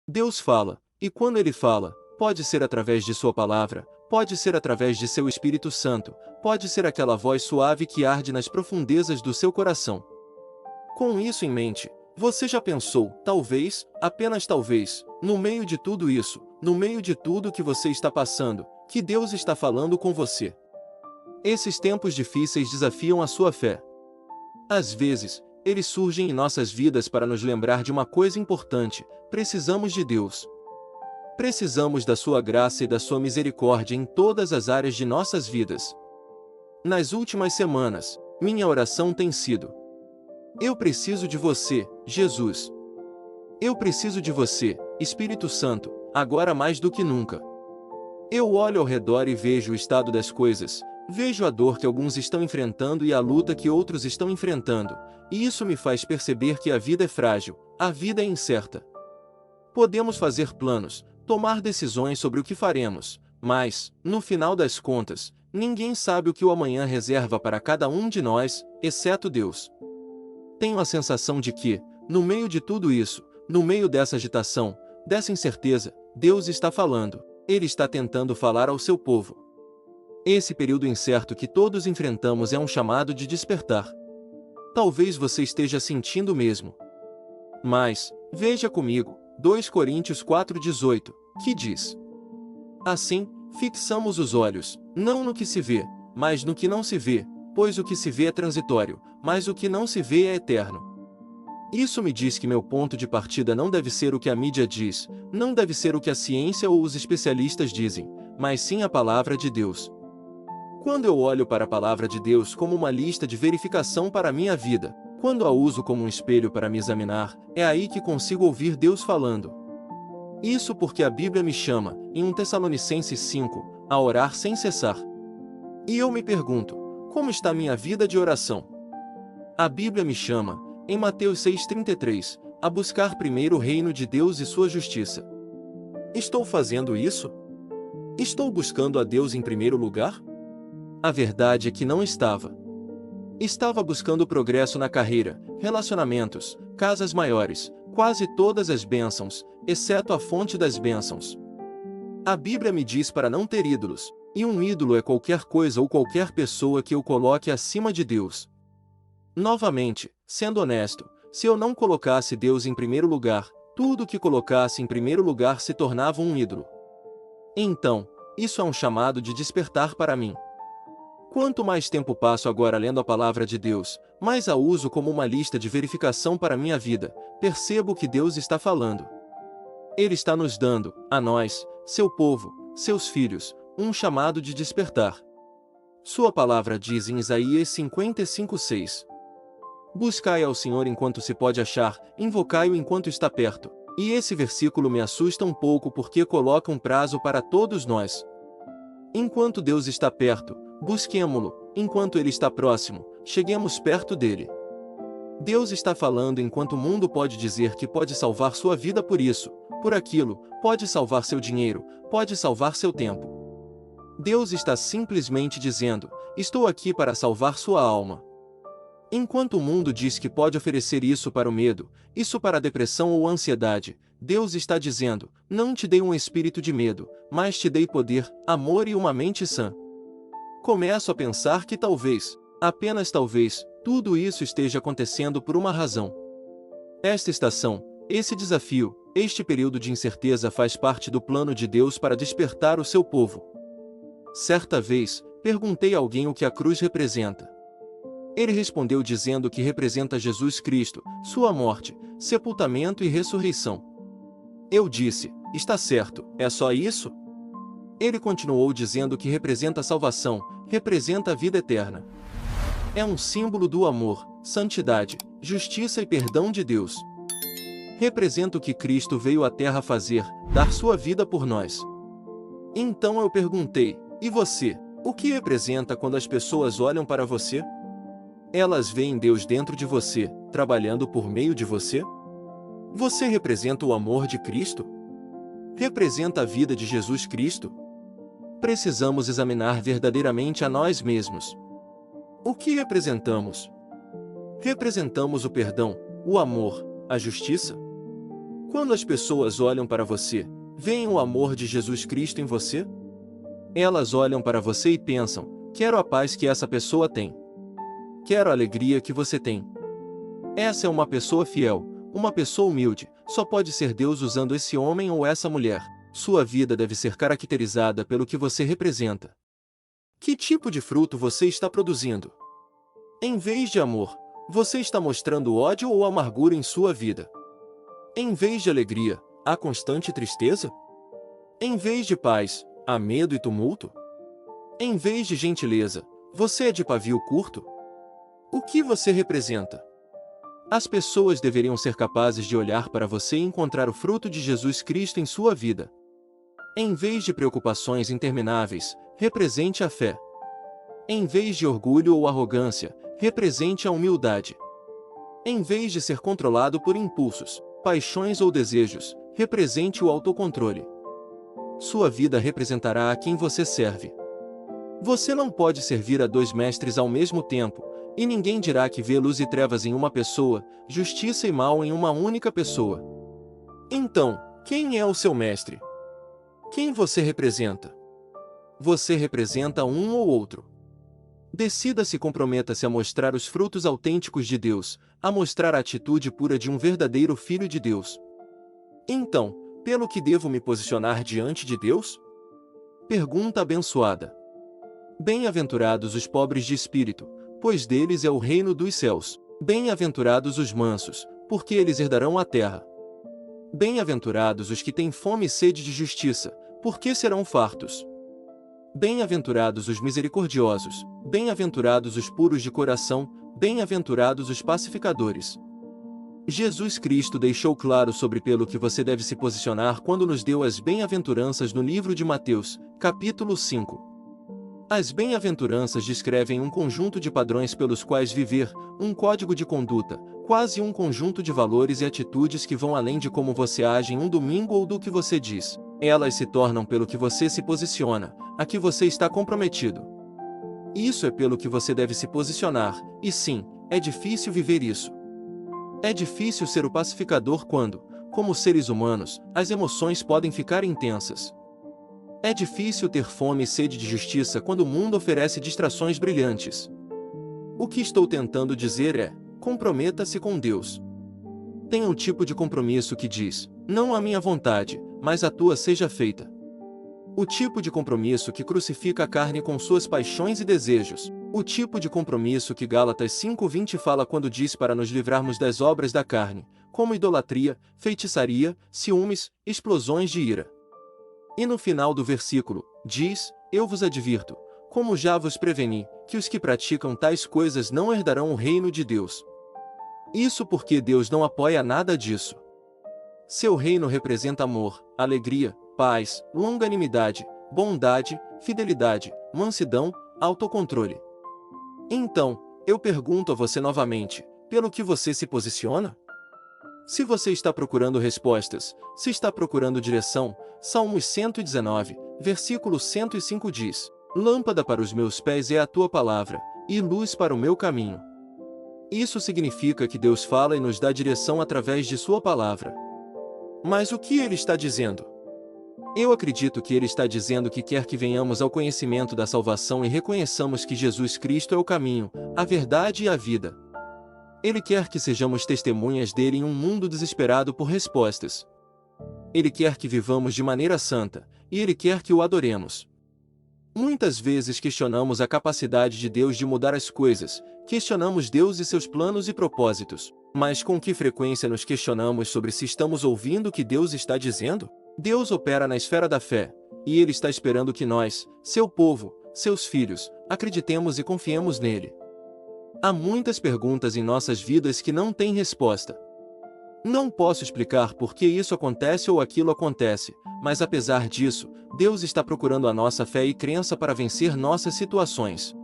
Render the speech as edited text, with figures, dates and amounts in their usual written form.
Deus fala, e quando Ele fala, pode ser através de Sua palavra, pode ser através de seu Espírito Santo, pode ser aquela voz suave que arde nas profundezas do seu coração. Com isso em mente, você já pensou, talvez, apenas talvez, no meio de tudo isso, no meio de tudo que você está passando, que Deus está falando com você? Esses tempos difíceis desafiam a sua fé. Às vezes, eles surgem em nossas vidas para nos lembrar de uma coisa importante: precisamos de Deus. Precisamos da sua graça e da sua misericórdia em todas as áreas de nossas vidas. Nas últimas semanas, minha oração tem sido: eu preciso de você, Jesus. Eu preciso de você, Espírito Santo, agora mais do que nunca. Eu olho ao redor e vejo o estado das coisas, vejo a dor que alguns estão enfrentando e a luta que outros estão enfrentando, e isso me faz perceber que a vida é frágil, a vida é incerta. Podemos fazer planos, tomar decisões sobre o que faremos, mas, no final das contas, ninguém sabe o que o amanhã reserva para cada um de nós, exceto Deus. Tenho a sensação de que, no meio de tudo isso, no meio dessa agitação, dessa incerteza, Deus está falando. Ele está tentando falar ao seu povo. Esse período incerto que todos enfrentamos é um chamado de despertar. Talvez você esteja sentindo o mesmo. Mas, veja comigo, 2 Coríntios 4,18, que diz: assim, fixamos os olhos, não no que se vê, mas no que não se vê, pois o que se vê é transitório, mas o que não se vê é eterno. Isso me diz que meu ponto de partida não deve ser o que a mídia diz, não deve ser o que a ciência ou os especialistas dizem, mas sim a palavra de Deus. Quando eu olho para a palavra de Deus como uma lista de verificação para a minha vida, quando a uso como um espelho para me examinar, é aí que consigo ouvir Deus falando. Isso porque a Bíblia me chama, em 1 Tessalonicenses 5, a orar sem cessar. E eu me pergunto, como está minha vida de oração? A Bíblia me chama, em Mateus 6,33, a buscar primeiro o reino de Deus e sua justiça. Estou fazendo isso? Estou buscando a Deus em primeiro lugar? A verdade é que não estava. Estava buscando progresso na carreira, relacionamentos, casas maiores, quase todas as bênçãos, exceto a fonte das bênçãos. A Bíblia me diz para não ter ídolos, e um ídolo é qualquer coisa ou qualquer pessoa que eu coloque acima de Deus. Novamente, sendo honesto, se eu não colocasse Deus em primeiro lugar, tudo que colocasse em primeiro lugar se tornava um ídolo. Então, isso é um chamado de despertar para mim. Quanto mais tempo passo agora lendo a palavra de Deus, mais a uso como uma lista de verificação para minha vida, percebo que Deus está falando. Ele está nos dando, a nós, seu povo, seus filhos, um chamado de despertar. Sua palavra diz em Isaías 55:6. Buscai ao Senhor enquanto se pode achar, invocai-o enquanto está perto. E esse versículo me assusta um pouco porque coloca um prazo para todos nós. Enquanto Deus está perto, busquemo-lo, enquanto Ele está próximo, cheguemos perto dele. Deus está falando enquanto o mundo pode dizer que pode salvar sua vida por isso, por aquilo, pode salvar seu dinheiro, pode salvar seu tempo. Deus está simplesmente dizendo: estou aqui para salvar sua alma. Enquanto o mundo diz que pode oferecer isso para o medo, isso para a depressão ou ansiedade, Deus está dizendo: não te dei um espírito de medo, mas te dei poder, amor e uma mente sã. Começo a pensar que talvez, apenas talvez, tudo isso esteja acontecendo por uma razão. Esta estação, esse desafio, este período de incerteza faz parte do plano de Deus para despertar o seu povo. Certa vez, perguntei a alguém o que a cruz representa. Ele respondeu dizendo que representa Jesus Cristo, sua morte, sepultamento e ressurreição. Eu disse: está certo, é só isso? Ele continuou dizendo que representa a salvação, representa a vida eterna. É um símbolo do amor, santidade, justiça e perdão de Deus. Representa o que Cristo veio à Terra fazer, dar sua vida por nós. Então eu perguntei: e você? O que representa quando as pessoas olham para você? Elas veem Deus dentro de você, trabalhando por meio de você? Você representa o amor de Cristo? Representa a vida de Jesus Cristo? Precisamos examinar verdadeiramente a nós mesmos. O que representamos? Representamos o perdão, o amor, a justiça? Quando as pessoas olham para você, veem o amor de Jesus Cristo em você? Elas olham para você e pensam: quero a paz que essa pessoa tem. Quero a alegria que você tem. Essa é uma pessoa fiel, uma pessoa humilde. Só pode ser Deus usando esse homem ou essa mulher. Sua vida deve ser caracterizada pelo que você representa. Que tipo de fruto você está produzindo? Em vez de amor, você está mostrando ódio ou amargura em sua vida? Em vez de alegria, há constante tristeza? Em vez de paz, há medo e tumulto? Em vez de gentileza, você é de pavio curto? O que você representa? As pessoas deveriam ser capazes de olhar para você e encontrar o fruto de Jesus Cristo em sua vida. Em vez de preocupações intermináveis, represente a fé. Em vez de orgulho ou arrogância, represente a humildade. Em vez de ser controlado por impulsos, paixões ou desejos, represente o autocontrole. Sua vida representará a quem você serve. Você não pode servir a 2 mestres ao mesmo tempo, e ninguém dirá que vê luz e trevas em uma pessoa, justiça e mal em uma única pessoa. Então, quem é o seu mestre? Quem você representa? Você representa um ou outro. Decida-se e comprometa-se a mostrar os frutos autênticos de Deus, a mostrar a atitude pura de um verdadeiro filho de Deus. Então, pelo que devo me posicionar diante de Deus? Pergunta abençoada. Bem-aventurados os pobres de espírito, pois deles é o reino dos céus. Bem-aventurados os mansos, porque eles herdarão a terra. Bem-aventurados os que têm fome e sede de justiça, porque serão fartos. Bem-aventurados os misericordiosos, bem-aventurados os puros de coração, bem-aventurados os pacificadores. Jesus Cristo deixou claro sobre pelo que você deve se posicionar quando nos deu as bem-aventuranças no livro de Mateus, capítulo 5. As bem-aventuranças descrevem um conjunto de padrões pelos quais viver, um código de conduta, quase um conjunto de valores e atitudes que vão além de como você age em um domingo ou do que você diz. Elas se tornam pelo que você se posiciona, a que você está comprometido. Isso é pelo que você deve se posicionar, e sim, é difícil viver isso. É difícil ser o pacificador quando, como seres humanos, as emoções podem ficar intensas. É difícil ter fome e sede de justiça quando o mundo oferece distrações brilhantes. O que estou tentando dizer é: comprometa-se com Deus. Tenha um tipo de compromisso que diz: não a minha vontade, mas a tua seja feita. O tipo de compromisso que crucifica a carne com suas paixões e desejos. O tipo de compromisso que Gálatas 5:20 fala quando diz para nos livrarmos das obras da carne, como idolatria, feitiçaria, ciúmes, explosões de ira. E no final do versículo, diz: eu vos advirto, como já vos preveni, que os que praticam tais coisas não herdarão o reino de Deus. Isso porque Deus não apoia nada disso. Seu reino representa amor, alegria, paz, longanimidade, bondade, fidelidade, mansidão, autocontrole. Então, eu pergunto a você novamente, pelo que você se posiciona? Se você está procurando respostas, se está procurando direção, Salmos 119, versículo 105 diz: lâmpada para os meus pés é a tua palavra, e luz para o meu caminho. Isso significa que Deus fala e nos dá direção através de sua palavra. Mas o que ele está dizendo? Eu acredito que ele está dizendo que quer que venhamos ao conhecimento da salvação e reconheçamos que Jesus Cristo é o caminho, a verdade e a vida. Ele quer que sejamos testemunhas dele em um mundo desesperado por respostas. Ele quer que vivamos de maneira santa, e ele quer que o adoremos. Muitas vezes questionamos a capacidade de Deus de mudar as coisas, questionamos Deus e seus planos e propósitos, mas com que frequência nos questionamos sobre se estamos ouvindo o que Deus está dizendo? Deus opera na esfera da fé, e Ele está esperando que nós, seu povo, seus filhos, acreditemos e confiemos nele. Há muitas perguntas em nossas vidas que não têm resposta. Não posso explicar por que isso acontece ou aquilo acontece, mas apesar disso, Deus está procurando a nossa fé e crença para vencer nossas situações.